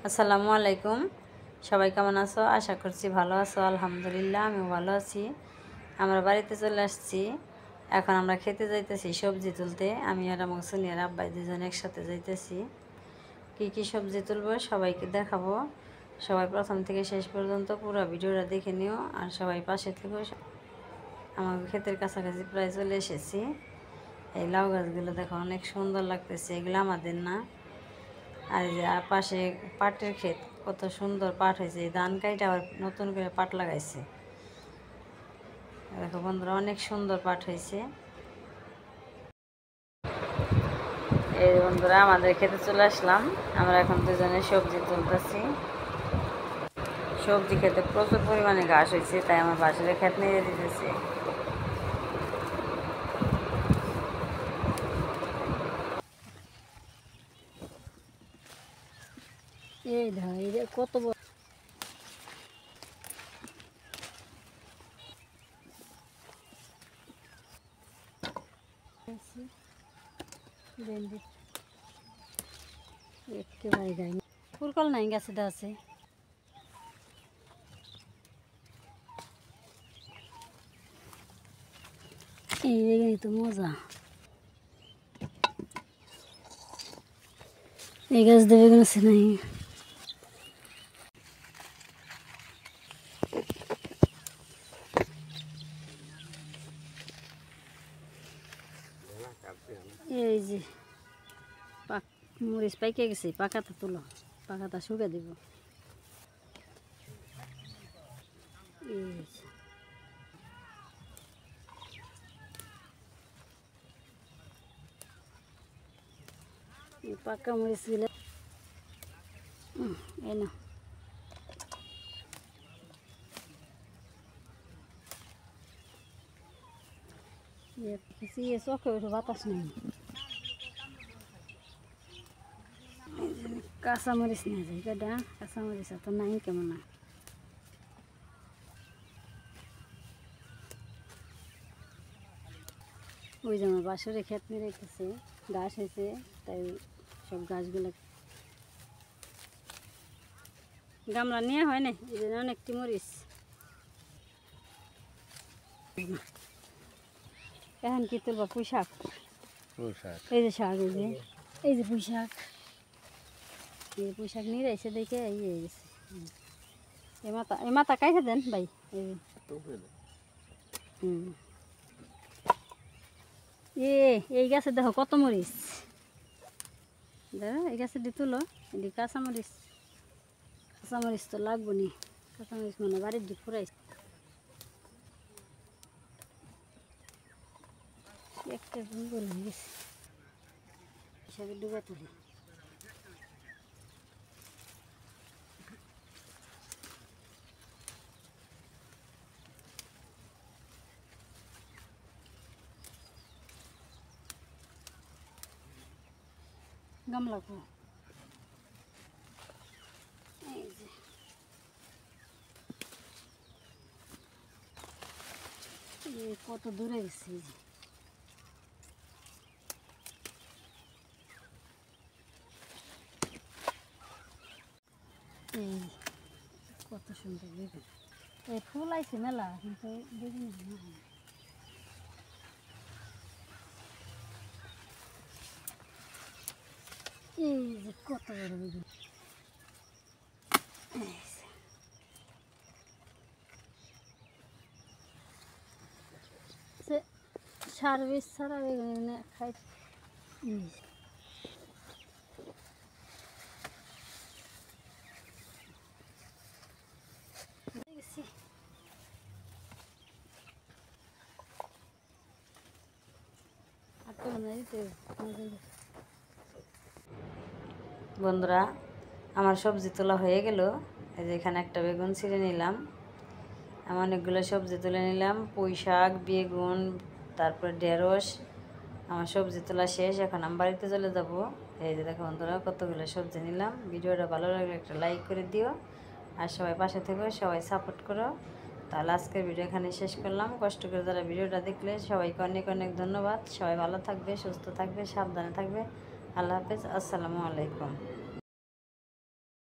আসসালামু আলাইকুম। সবাই কেমন আছো? আশা করছি ভালো আছো। আলহামদুলিল্লাহ আমিও ভালো আছি। আমরা বাড়িতে চলে আসছি। এখন আমরা খেতে যাইতেছি সবজি তুলতে। আমি আর আমার সোনিয়ার আব্বাই দুজন একসাথে যাইতেছি। কি সবজি তুলবো সবাইকে দেখাবো। সবাই প্রথম থেকে শেষ পর্যন্ত পুরো ভিডিওটা দেখে নিও আর সবাই পাশে থেকেও। আমার ক্ষেতের কাছাকাছি প্রায় চলে এসেছি। এই লাউ গাছগুলো দেখো অনেক সুন্দর লাগতেছে। এগুলো আমাদের না, আর এই যে পাশে পাটের ক্ষেত, কত সুন্দর পাট হয়েছে। এই ধান কাইটা আবার নতুন করে পাট লাগাইছে। দেখো বন্ধুরা, অনেক সুন্দর পাট হয়েছে। এই বন্ধুরা, আমাদের খেতে চলে আসলাম। আমরা এখন দুজনে সবজি তুলতেছি। সবজি খেতে প্রচুর পরিমাণে ঘাস হয়েছে, তাই আমার পাশের ক্ষেত নিয়ে দিতেছে। এই ধান কত বড় একেবারে যায়নি। ফুলকল নাই গাছে আছে। এই তো মজা। এই গাছ দেবে কেন আছে নাই। এই যে মরিচ পাইকে গেছে, পাকাটা তুলো, পাকাটা শুকে দিব। পাকা মরিচ গুলো এই না, চোখে ওঠে বাতাস নেই। কাঁচামরিচ নিয়ে যাই কেডা, কাঁচামরিচ তো নাই কেমন না। ওই যে আমার বাসরে ক্ষেত নিয়ে রেখেছে, গাছ হয়েছে, তাই সব গাছগুলো গামলা নিয়ে হয় না, এই জন্য অনেকটি মরিচ। এখন কি তুলবা? পুঁই শাক। এই যে শাক, এই যে পুঁই শাক। এই পুঁই শাক নিয়ে এসে দেখে এই গেছে। এই মাথা কাইছে দেন ভাই। এই গাছে দেখো কত মরিচ। এই গাছে দি তুলো, এটি কাঁচামরিচ। কাঁচামরিচ তো লাগবো নি, কাঁচামরিচ মানে বাড়ির দিক ফুরাইছে। একটা ভুল হয়ে গেছে, হিসাবে ডুবে তুলি। গামলা কো কত দূরে গেছে। কত সুন্দর বেগুন। এই ফুল আইছে মেলা, কিন্তু বেগুন এই যে কত বড় বেগুন। সার বিষ ছাড়া বেগুন খাই। বন্ধুরা, আমার সবজি তোলা হয়ে গেল। এই যে এখানে একটা বেগুন ছিঁড়ে নিলাম। আমি অনেকগুলো সবজি তুলে নিলাম, পুঁই শাক, বেগুন, তারপর ঢেঁড়স। আমার সবজি তোলা শেষ, এখন আমি বাড়িতে চলে যাব। এই যে দেখো বন্ধুরা, কতগুলো সবজি নিলাম। ভিডিওটা ভালো লাগলে একটা লাইক করে দিও, আর সবাই পাশে থেকো, সবাই সাপোর্ট করো। তাহলে আজকের ভিডিও এখানে শেষ করলাম। কষ্ট করে যারা ভিডিওটা দেখলে সবাইকে অনেক অনেক ধন্যবাদ। সবাই ভালো থাকবে, সুস্থ থাকবে, সাবধানে থাকবে। আল্লাহ হাফেজ। আসসালামু আলাইকুম।